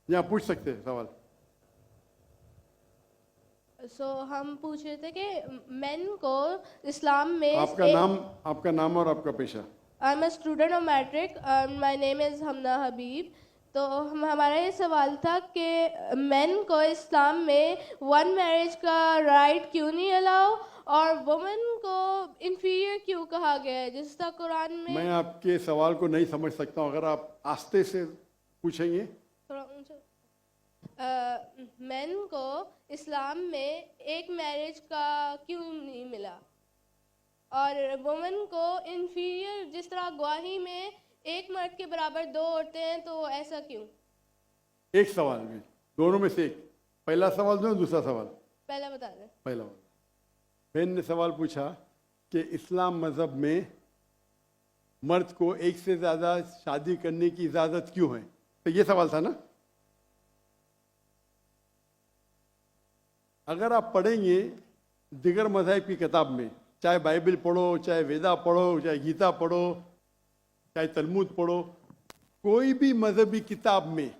यहाँ पूछ सकते हैं सवाल। हम पूछ रहे थे कि मेन को इस्लाम में आपका नाम और आपका पेशा। I am a student of matric, my name is Hamna Habib. तो हमारा ये सवाल था कि मेन को इस्लाम में वन मैरिज का राइट क्यों नहीं अलाउ, और वुमेन को इंफीरियर क्यों कहा गया है, जिस तरह कुरान में। मैं आपके सवाल को नहीं समझ सकता हूँ, अगर आप आस्ते से पूछेंगे। थोड़ा ऊंचा। मेन को इस्लाम में एक मैरिज का क्यों नहीं मिला, और वुमेन को इंफीरियर, जिस तरह गवाही में एक मर्द के बराबर दो औरतें हैं, तो ऐसा क्यों? एक सवाल में, दोनों में से एक। पहला सवाल दो, दूसरा सवाल। पहला बता दें। पहला सवाल, बहन ने सवाल पूछा कि इस्लाम मजहब में मर्द को एक से ज्यादा शादी करने की इजाजत क्यों है, तो ये सवाल था ना। अगर आप पढ़ेंगे दिगर मज़हब की किताब में, चाहे बाइबल पढ़ो, चाहे वेदा पढ़ो, चाहे गीता पढ़ो, चाहे तलमुद पढ़ो, कोई भी मजहबी किताब में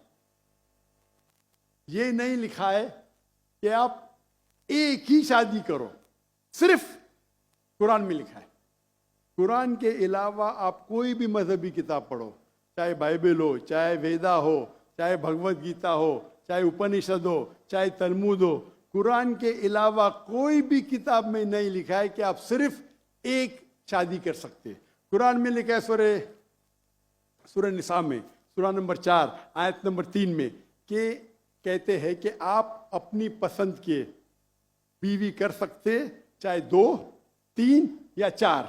ये नहीं लिखा है कि आप एक ही शादी करो। सिर्फ कुरान में लिखा है। कुरान के अलावा आप कोई भी मजहबी किताब पढ़ो, चाहे बाइबल हो, चाहे वेदा हो, चाहे भगवत गीता हो, चाहे उपनिषद हो, चाहे तलमुद हो, कुरान के अलावा कोई भी किताब में नहीं लिखा है कि आप सिर्फ एक शादी कर सकते। कुरान में लिखा है सूरह निसा में, सूरह नंबर 4 आयत नंबर 3 में, कि कहते हैं कि आप अपनी पसंद के बीवी कर सकते, चाहे 2, 3 या 4,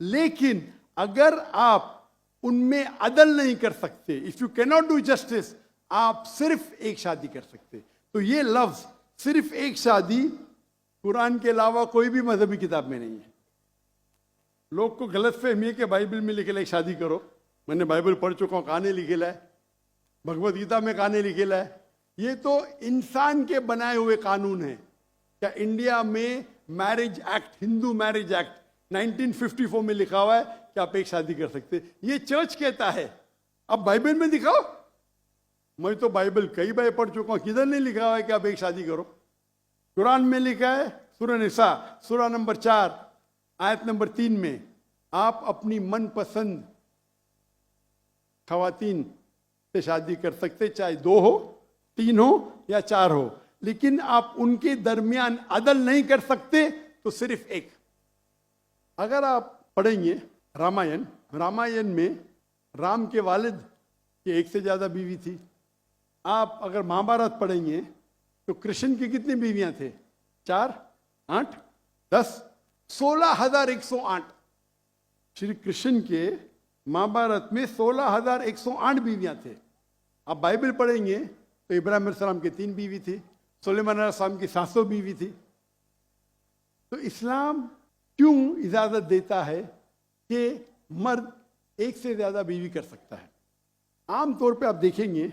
लेकिन अगर आप उनमें अदल नहीं कर सकते, if you can not do justice, आप सिर्फ एक शादी कर सकते। तो ये लफ्ज सिर्फ एक शादी कुरान के अलावा कोई भी मजहबी किताब में नहीं है। लोग को गलत फहमी है कि बाइबल में लिखेला है शादी करो। मैंने बाइबल पढ़ चुका हूँ, कहानी लिखेला है, भगवत गीता में कहानी लिखेला है। ये तो इंसान के बनाए हुए कानून है। क्या इंडिया में marriage act, Hindu marriage act 1954 में लिखा हुआ है कि आप एक शादी कर सकते। ये चर्च कहता है, अब बाइबल में दिखाओ। मैं तो बाइबल कई बार पढ़ चुका हूं, किधर नहीं लिखा हुआ है कि आप एक शादी करो। कुरान में लिखा है सूरह निसा, सूरह नंबर 4 आयत नंबर 3 में, आप अपनी मनपसंद खवातीन से शादी कर सकते, चाहे 2 हो, 3 हो या 4 हो, लेकिन आप उनके दरमियान अदल नहीं कर सकते, तो सिर्फ एक। अगर आप पढ़ेंगे रामायण में राम के वालिद की एक से ज्यादा बीवी थी। आप अगर महाभारत पढ़ेंगे तो कृष्ण की कितनी बीवियां थे? 4, 8, 10, 16,108। श्री कृष्ण के महाभारत में 16,108 बीवियां थे। आप बाइबल पढ़ेंगे तो इब्राहिम अलैहिस्सलाम की 3 बीवी थी, सुलेमान अलैहिस्सलाम की 700 बीवी थी। तो इस्लाम क्यों इजाजत देता है कि मर्द एक से ज्यादा बीवी कर सकता है? आमतौर पे आप देखेंगे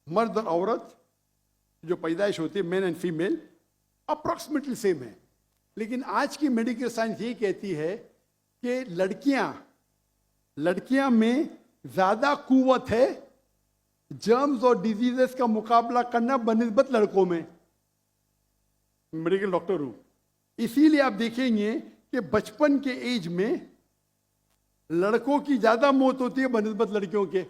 मर्द और औरत जो पैदाइश होती है, main and female, approximately same है। लेकिन आज की मेडिकल साइंस ये कहती है कि लड़कियां में ज्यादा कुव्वत है जर्म्स और डिजीजेस का मुकाबला करना बनिस्बत लड़कों में। मेडिकल डॉक्टर हूं, इसीलिए आप देखेंगे कि बचपन के एज में लड़कों की ज्यादा मौत होती है बनिस्बत लड़कियों के।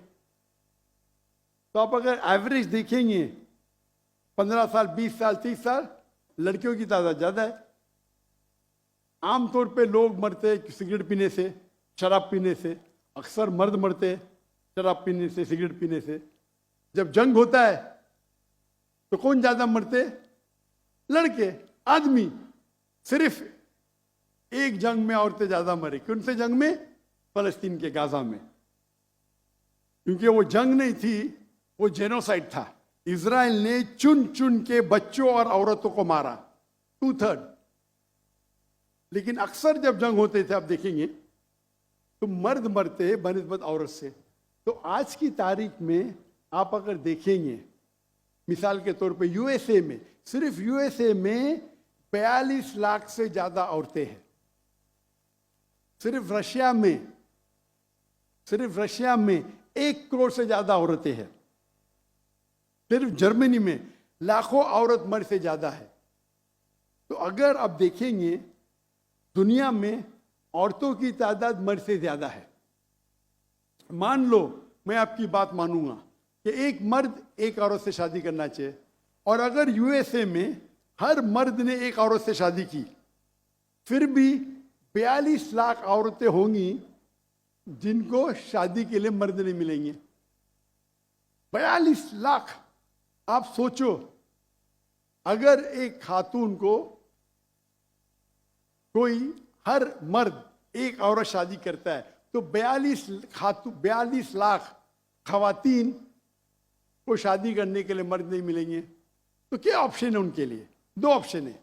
तो आप अगर एवरेज देखेंगे 15 साल, 20 साल, 30 साल, लड़कियों की तादाद ज्यादा है। आमतौर पे लोग मरते सिगरेट पीने से, शराब पीने से। अक्सर मर्द मरते शराब पीने से, सिगरेट पीने से। जब जंग होता है तो कौन ज्यादा मरते? लड़के, आदमी। सिर्फ एक जंग में औरतें ज्यादा मरी। कौन से जंग में? फलस्तीन के गाजा में। क्योंकि वो जंग नहीं थी, वो जेनोसाइड था। इजराइल ने चुन चुन के बच्चों और औरतों को मारा, 2/3। लेकिन अक्सर जब जंग होते थे, आप देखेंगे तो मर्द मरते बनिस्बत औरत से। तो आज की तारीख में आप अगर देखेंगे, मिसाल के तौर पे यूएसए में, सिर्फ यूएसए में 42 लाख से ज्यादा औरतें हैं। सिर्फ रशिया में 1 करोड़ से ज्यादा औरतें हैं। सिर्फ जर्मनी में लाखों औरत मर्द से ज्यादा है। तो अगर आप देखेंगे दुनिया में औरतों की तादाद मर्द से ज्यादा है। मान लो मैं आपकी बात मानूंगा कि एक मर्द एक औरत से शादी करना चाहिए, और अगर यूएसए में हर मर्द ने एक औरत से शादी की, फिर भी 42 लाख औरतें होंगी जिनको शादी के लिए मर्द नहीं मिलेंगे। 42 लाख। आप सोचो, अगर एक खातून को कोई हर मर्द एक औरत शादी करता है तो 42 लाख खवातीन को शादी करने के लिए मर्द नहीं मिलेंगे। तो क्या ऑप्शन है उनके लिए? 2 ऑप्शन है।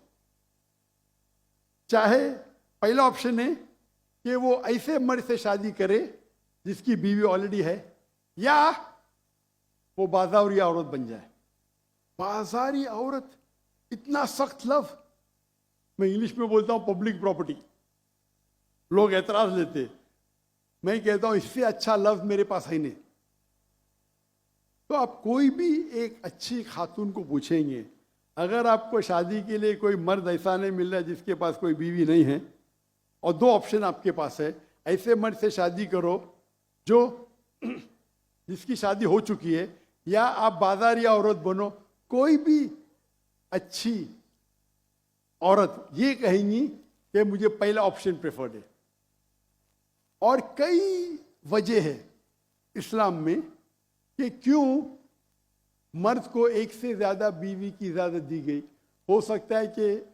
चाहे पहला ऑप्शन है कि वो ऐसे मर्द से शादी करे जिसकी बीवी ऑलरेडी है, या वो बाजारी औरत बन जाए। बाजारी औरत, इतना सख्त लफ्ज। मैं इंग्लिश में बोलता हूं पब्लिक प्रॉपर्टी, लोग एतराज लेते। मैं कहता हूं इससे अच्छा लफ्ज मेरे पास है नहीं। तो आप कोई भी एक अच्छी खातून को पूछेंगे, अगर आपको शादी के लिए कोई मर्द ऐसा नहीं मिल रहा है जिसके पास कोई बीवी नहीं है, और 2 ऑप्शन आपके पास है, ऐसे मर्द से शादी करो जो जिसकी शादी हो चुकी है, या आप बाजारी औरत बनो। कोई भी अच्छी औरत ये कहेंगी कि मुझे पहला ऑप्शन प्रेफर्ड है। और कई वजह है इस्लाम में कि क्यों मर्द को एक से ज्यादा बीवी की इजाजत दी गई। हो सकता है कि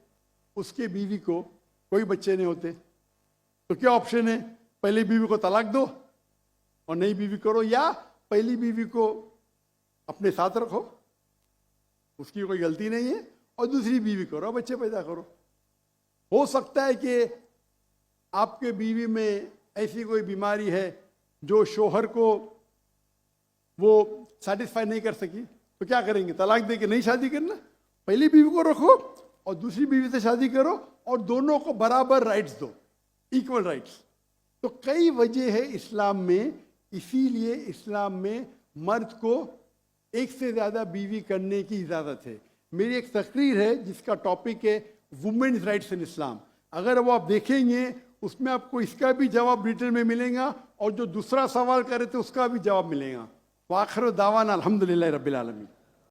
उसके बीवी को कोई बच्चे नहीं होते, तो क्या ऑप्शन है? पहली बीवी को तलाक दो और नई बीवी करो, या पहली बीवी को अपने साथ रखो, उसकी कोई गलती नहीं है, और दूसरी बीवी करो, बच्चे पैदा करो। हो सकता है कि आपके बीवी में ऐसी कोई बीमारी है जो शोहर को वो सेटिस्फाई नहीं कर सकी, तो क्या करेंगे? तलाक दे के नहीं शादी करना, पहली बीवी को रखो और दूसरी बीवी से शादी करो, और दोनों को बराबर राइट्स दो, इक्वल राइट्स। तो कई वजह है इस्लाम में, इसीलिए इस्लाम में मर्द को एक से ज्यादा बीवी करने की इजाजत है। मेरी एक तकरीर है जिसका टॉपिक है वुमेन्स राइट्स इन इस्लाम। अगर वो आप देखेंगे उसमें आपको इसका भी जवाब डिटेल में मिलेगा, और जो दूसरा सवाल करे थे उसका भी जवाब मिलेगा। वाखिर दावाना अल्हम्दुलिल्लाह रब्बिल आलमीन।